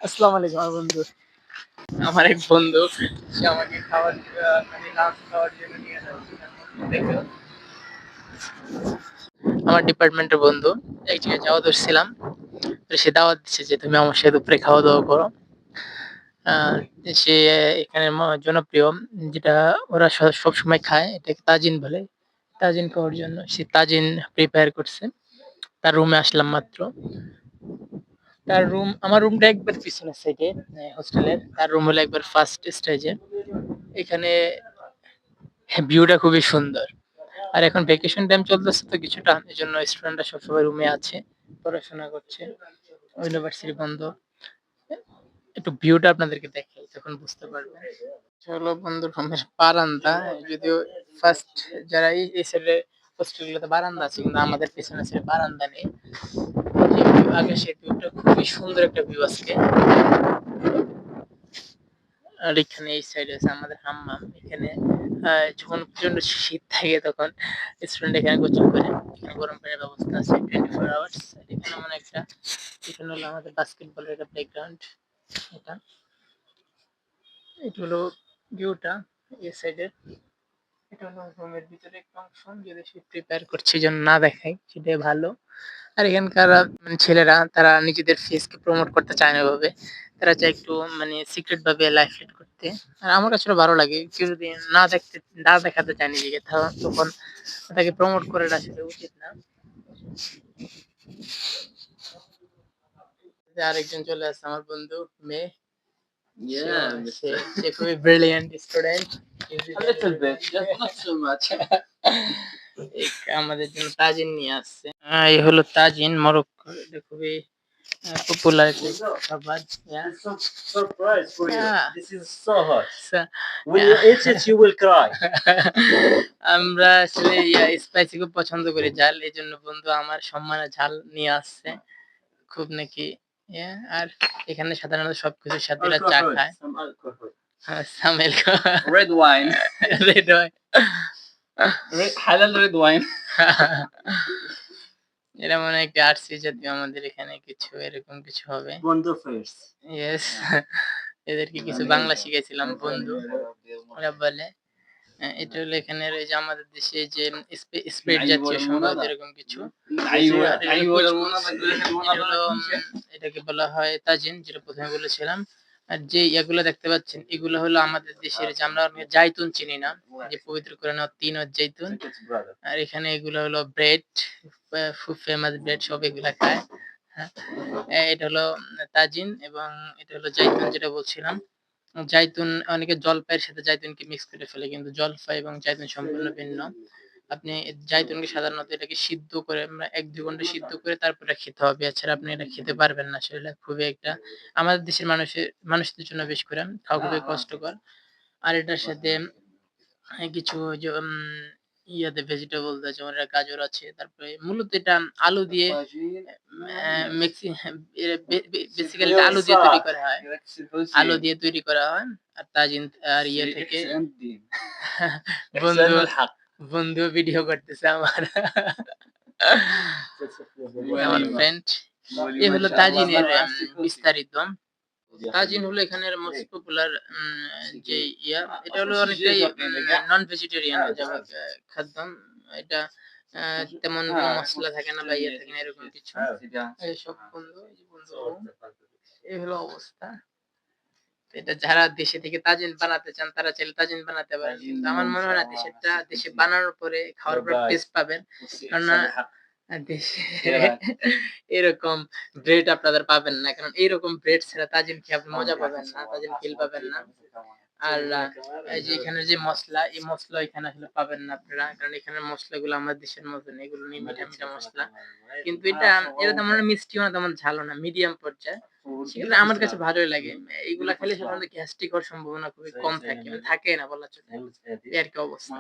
আসসালামু আলাইকুম আমার বন্ধু। আমার এক বন্ধু সে আমাকে মানে লাঞ্চ খাওয়ার জন্য নিয়ে যাচ্ছে। দেখো, আমার ডিপার্টমেন্টের বন্ধু এক জায়গায় যাওয়া ধরছিলাম। তো সে দাওয়াত দিচ্ছে যে তুমি আমার সাথে দুপুরে খাওয়া-দাওয়া করো। আ সে এখানে জনপ্রিয় যেটা ওরা সবসময় খায় এটাকে তাজিন বলে। তাজিন খাওয়ার জন্য সে তাজিন প্রিপেয়ার করছে। তার রুমে আসলাম মাত্র। আমার রুমটা একবার পিছনের সাইডে হোস্টেলের। তার রুম হলো একবার ফার্স্ট স্টেজে। এখানে ভিউটা খুবই সুন্দর। আর এখন ভ্যাকেশন টাইম চলতেছে তো কিছুটা এজন্য স্টুডেন্টরা সবসময় রুমে আছে, পড়াশোনা করছে। ইউনিভার্সিটি বন্ধ। একটু ভিউটা আপনাদেরকে দেখাই তখন বুঝতে পারবেন। হলো বন্ধু রুমের বারান্দা। যদিও ফার্স্ট যারা এই সাইডে হোস্টেলগুলোতে বারান্দা আছে কিন্তু আমাদের পেছনের সাইডে বারান্দা নেই। যে আকাশের ভিউটা খুবই সুন্দর একটা ভিউ আজকে। আর এখানে এই সাইডে আছে আমাদের হাম্মাম। এখানে যখন প্রচন্ড শীত থাকে তখন স্টুডেন্ট এখানে গোসল করে। এখানে গরম পানির ব্যবস্থা আছে 24 আওয়ার্স। এখানে মানে একটা এখানে হলো আমাদের বাস্কেটবলের একটা প্লেগ্রাউন্ড। এটা এটা হলো ভিউটা এই সাইডের। এটা হলো রুমের ভিতরে একটা অংশ। যদি সে প্রিপেয়ার করছে এজন্য না দেখাই সেটাই ভালো। আর এখানকার মানে ছেলেরা তারা নিজেদের ফেসকে প্রমোট করতে চায় না ওভাবে। তারা চায় একটু মানে সিক্রেট ভাবে লাইফ লিড করতে। আর আমার কাছে ভালো লাগে। কেউ যদি না দেখাতে চায় নিজেকে তখন তাকে প্রমোট করাটা আসলে উচিত না। যে আরেকজন চলে আসছে আমার বন্ধু মেয়ে। Yeah, সে Mr. সে খুবই brilliant student. A little bit, just not so much. আমাদের জন্য তাজিন নিয়ে আসছে। এই হলো তাজিন মরক্কোর। এটা খুবই পপুলার একটা খাবার। Yeah. It's some surprise for you. Yeah. This is so hot. So, When you eat it, you will cry. আমরা আসলে স্পাইসি খুব পছন্দ করি ঝাল। এজন্য বন্ধু আমার সম্মানে ঝাল নিয়ে আসছে। খুব নাকি আর এখানে সাধারণত সবকিছুর সাথে এরা চা Alcohol, খায়। some alcohol. Some alcohol. Red wine. Red wine. Halal red wine. এরা মনে হয় একটা আরসি জাতীয় আমাদের এখানে কিছু এরকম কিছু হবে। Wonder face. ইয়েস। এদেরকে কিছু বাংলা শিখাইছিলাম বন্ধু। ওরা বলে এটা হলো এখানের এই যে আমাদের দেশে যে স্প্রিট জাতীয় সম্ভবত এরকম কিছু। ايوه আর এটা হলো ايوه কুচকুচ। এটা হলো এটাকে বলা হয় তাজিন যেটা প্রথমে বলেছিলাম। আর যে ইয়াগুলো দেখতে পাচ্ছেন এগুলো হলো আমাদের দেশের যে আমরা জাইতুন চিনি না যে পবিত্র কোরআনে তিন জাইতুন। আর এখানে এগুলো হলো ব্রেড খুব ফেমাস ব্রেড সব এগুলা খায়। হ্যাঁ, এটা হলো তাজিন এবং এটা হলো জাইতুন যেটা বলছিলাম। জাইতুন অনেকে জলপাইয়ের সাথে জাইতুনকে মিক্স করে ফেলে কিন্তু জলপাই এবং জাইতুন সম্পূর্ণ ভিন্ন। আপনি জাইতুনকে সাধারণত এটাকে সিদ্ধ করে ১-২ ঘন্টা সিদ্ধ করে তারপরে খেতে হবে। এছাড়া আপনি এটা খেতে পারবেন না। আসলে খুবই একটা আমাদের দেশের মানুষদের জন্য বেশ করে খাওয়া খুবই কষ্টকর। আর এটার সাথে কিছু যে ইয়াতে ভেজিটেবল আছে যেমন গাজর আছে। তারপরে মূলত এটা আলু দিয়ে মেক্সি বেসিক্যালি আলু দিয়ে তৈরি করা হয়। আলু দিয়ে তৈরি করা হয়। আর তাজিন আর ইয়ে থেকে বন্ধু বন্ধু ভিডিও করতেছে আমার। আমার ফ্রেন্ড। এ হলো তাজিনের বিস্তারিত। তাজিন হলো এখানের মোস্ট পপুলার যে এটা হলো অনেকটাই নন ভেজিটেরিয়ান খাদ্য। এটা তেমন কোনো মসলা থাকে না বা ইয়ে থাকে না এরকম কিছু। এইসব বন্ধু এই যে বন্ধু এই হলো অবস্থা। এটা যারা দেশে থেকে তাজিন বানাতে চান তারা চাইলে তাজিন বানাতে পারেন। কিন্তু আমার মনে হয় না দেশে বানানোর পরে খাওয়ার পর টেস্ট পাবেন। কেননা দেশে এরকম ব্রেড আপনাদের পাবেন না। কারণ এইরকম ব্রেড ছাড়া তাজিন খেয়ে আপনি মজা পাবেন না। তাজিন ফিল পাবেন না। আর এই যে এখানের যে মসলা, এই মসলা এখানে আসলে পাবেন না আপনারা। কারণ এখানের মসলাগুলো আমাদের দেশের মতো না। এগুলো মিঠা মসলা। কিন্তু এটা তেমন মিষ্টিও না তেমন ঝালও না। মিডিয়াম পর্যায়ে। সেগুলো আমার কাছে ভালোই লাগে। এগুলা খেলে সাধারণত গ্যাস্ট্রিক হওয়ার সম্ভাবনা খুবই কম থাকে। থাকে না বলা চলে। এই আরকি অবস্থা।